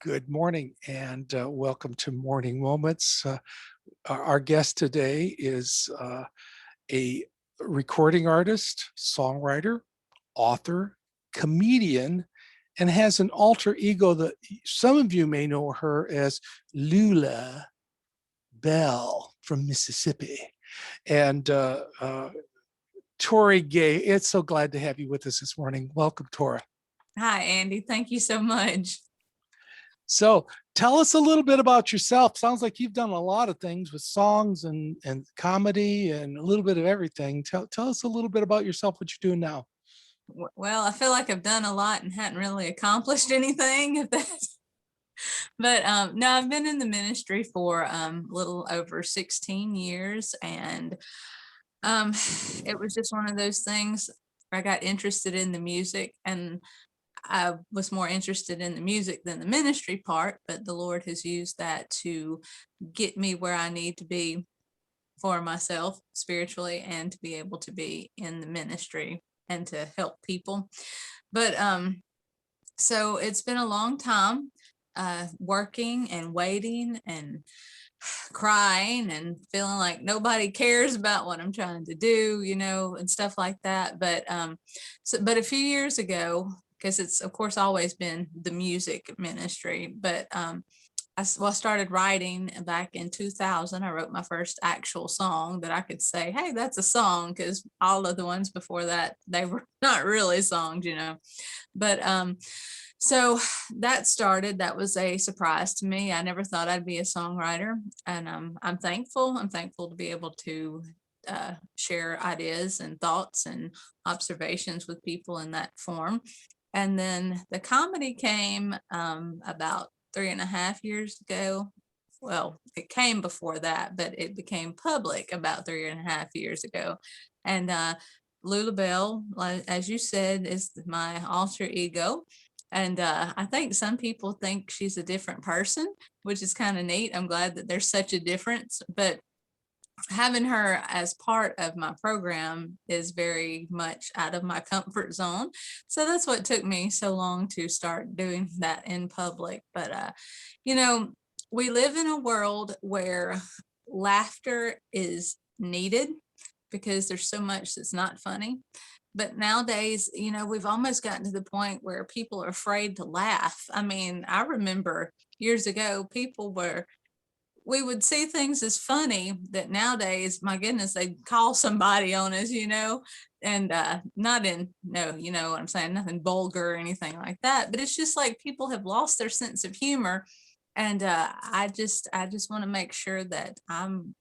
Good morning and welcome to Morning Moments. Our guest today is a recording artist, songwriter, author, comedian, and has an alter ego that some of you may know her as Lula Bell from Mississippi. And Tori Gay, it's so glad to have you with us this morning. Welcome, Tori. Hi, Andy. Thank you so much. So tell us a little bit about yourself. Sounds like you've done a lot of things with songs and comedy and a little bit of everything. Tell us a little bit about yourself, what you're doing now. Well, I feel like I've done a lot and hadn't really accomplished anything. But no, I've been in the ministry for a little over 16 years, and it was just one of those things where I got interested in the music, and I was more interested in the music than the ministry part, but the Lord has used that to get me where I need to be for myself spiritually and to be able to be in the ministry and to help people. But so it's been a long time working and waiting and crying and feeling like nobody cares about what I'm trying to do, and stuff like that. But a few years ago, because it's of course always been the music ministry, but I started writing back in 2000. I wrote my first actual song that I could say, hey, that's a song, because all of the ones before that, they were not really songs. But so that was a surprise to me. I never thought I'd be a songwriter, and I'm thankful. I'm thankful to be able to share ideas and thoughts and observations with people in that form. And then the comedy came about 3.5 years ago. Well, it came before that, but it became public about 3.5 years ago. And Lula Bell, as you said, is my alter ego. And I think some people think she's a different person, which is kind of neat. I'm glad that there's such a difference. But having her as part of my program is very much out of my comfort zone. So that's what took me so long to start doing that in public. But, you know, we live in a world where laughter is needed because there's so much that's not funny. But nowadays, we've almost gotten to the point where people are afraid to laugh. I mean, I remember years ago, we would see things as funny that nowadays, my goodness, they'd call somebody on us, and not in, no, you know what I'm saying, nothing vulgar or anything like that. But it's just like people have lost their sense of humor. And I just want to make sure that I'm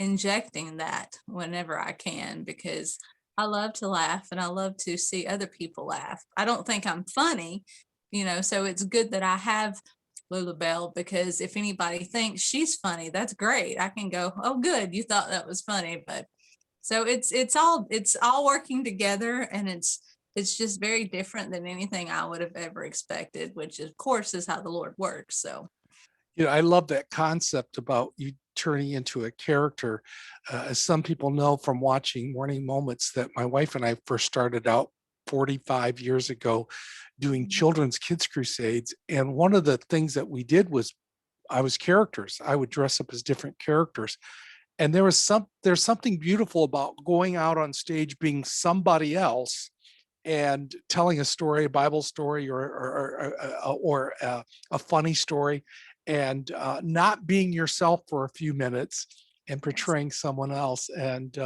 injecting that whenever I can, because I love to laugh and I love to see other people laugh. I don't think I'm funny, so it's good that I have Lula Bell, because if anybody thinks she's funny, that's great. I can go, oh, good, you thought that was funny. But so it's all working together, and it's just very different than anything I would have ever expected, which of course is how the Lord works. So I love that concept about you turning into a character. As some people know from watching Morning Moments, that my wife and I first started out 45 years ago doing children's kids crusades. And one of the things that we did was I was characters. I would dress up as different characters. And there's something beautiful about going out on stage being somebody else and telling a story, a Bible story, or a funny story, and not being yourself for a few minutes and portraying someone else. And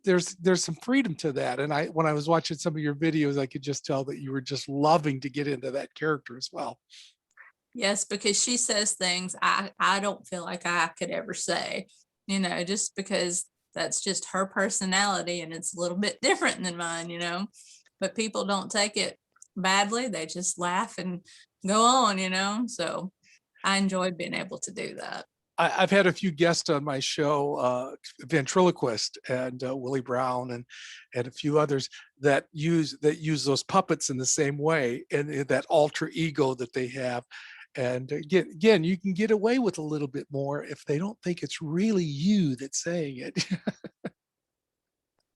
there's some freedom to that. And when I was watching some of your videos, I could just tell that you were just loving to get into that character as well. yes, because she says things I don't feel like I could ever say, just because that's just her personality and it's a little bit different than mine. But people don't take it badly. They just laugh and go on. So I enjoyed being able to do that. I've had a few guests on my show, ventriloquist and Willie Brown and a few others that use those puppets in the same way, and that alter ego that they have. And again, you can get away with a little bit more if they don't think it's really you that's saying it.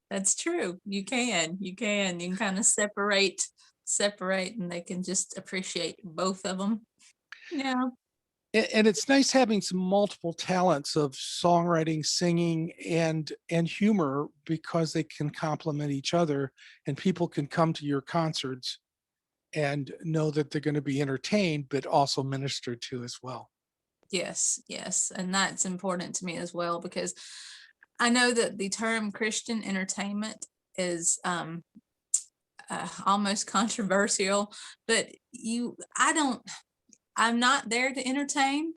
That's true. You can kind of separate separate and they can just appreciate both of them. Yeah. And it's nice having some multiple talents of songwriting, singing, and humor, because they can complement each other, and people can come to your concerts and know that they're going to be entertained, but also ministered to as well. Yes, yes. And that's important to me as well, because I know that the term Christian entertainment is almost controversial, but I'm not there to entertain,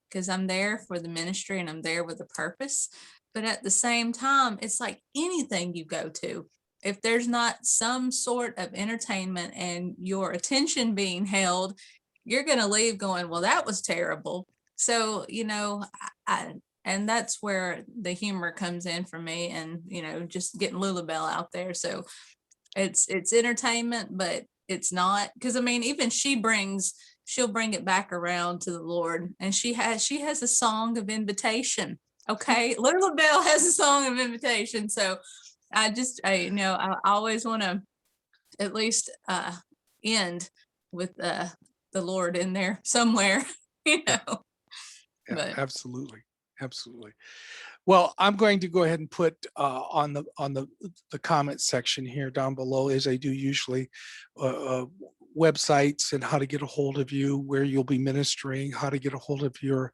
because I'm there for the ministry and I'm there with a purpose. But at the same time, it's like anything you go to, if there's not some sort of entertainment and your attention being held, you're going to leave going, well, that was terrible. So, and that's where the humor comes in for me, and, just getting Lulabelle out there. So it's entertainment, but it's not, because I mean, even she'll bring it back around to the Lord, and she has a song of invitation. Okay, Little Bell has a song of invitation. So I always want to at least end with the Lord in there somewhere, you Yeah, know. yeah, But absolutely, absolutely. Well, I'm going to go ahead and put on the comment section here down below, as I do usually, websites and how to get a hold of you, where you'll be ministering, how to get a hold of your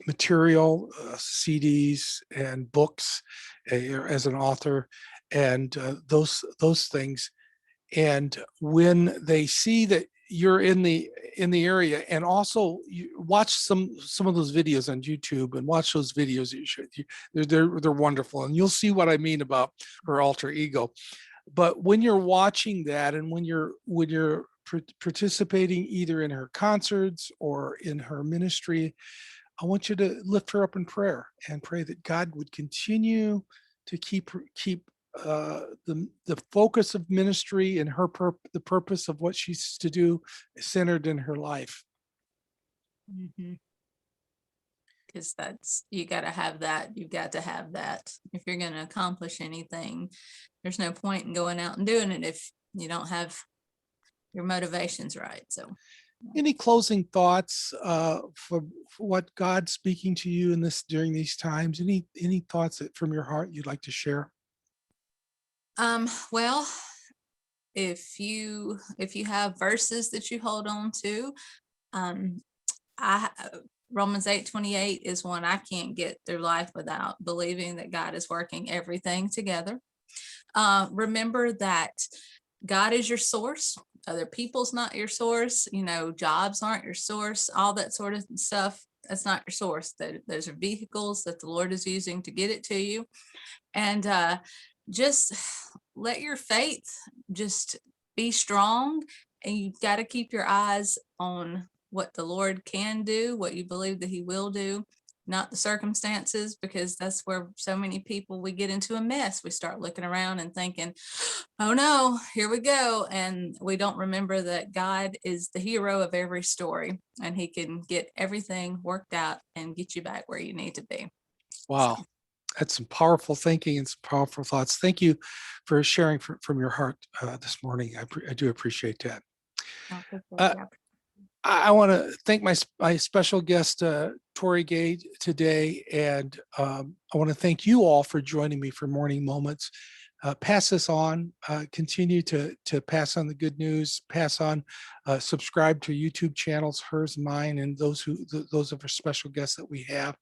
material, CDs and books, as an author, and those things. And when they see that you're in the area, and also you watch some of those videos on YouTube, and watch those videos, they're wonderful, and you'll see what I mean about her alter ego. But when you're watching that, and when you're participating either in her concerts or in her ministry, I want you to lift her up in prayer and pray that God would continue to keep the focus of ministry and the purpose of what she's to do centered in her life. because that's, you got to have that. You've got to have that if you're going to accomplish anything. There's no point in going out and doing it if you don't have your motivations right. So Any closing thoughts for what God's speaking to you in this during these times? Any thoughts from your heart you'd like to share? well, if you have verses that you hold on to, um I Romans 8:28 is one I can't get through life without, believing that God is working everything together. Remember that God is your source. Other people's not your source. Jobs aren't your source. All that sort of stuff. That's not your source. Those are vehicles that the Lord is using to get it to you. And just let your faith just be strong. And you've got to keep your eyes on what the Lord can do, what you believe that He will do, not the circumstances, because that's where so many people, we get into a mess. We start looking around and thinking, oh no, here we go. And we don't remember that God is the hero of every story, and He can get everything worked out and get you back where you need to be. So, Wow, that's some powerful thinking and some powerful thoughts. Thank you for sharing from your heart this morning. I do appreciate that. I appreciate Uh, the I want to thank my special guest, Tori Gay, today. And I want to thank you all for joining me for Morning Moments. Pass this on, continue to pass on the good news, subscribe to YouTube channels, hers, mine, and those of our special guests that we have.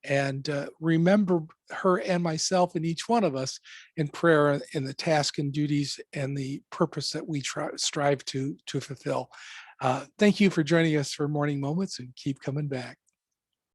And remember her and myself and each one of us in prayer, in the task and duties and the purpose that we strive to fulfill. Thank you for joining us for Morning Moments, and keep coming back.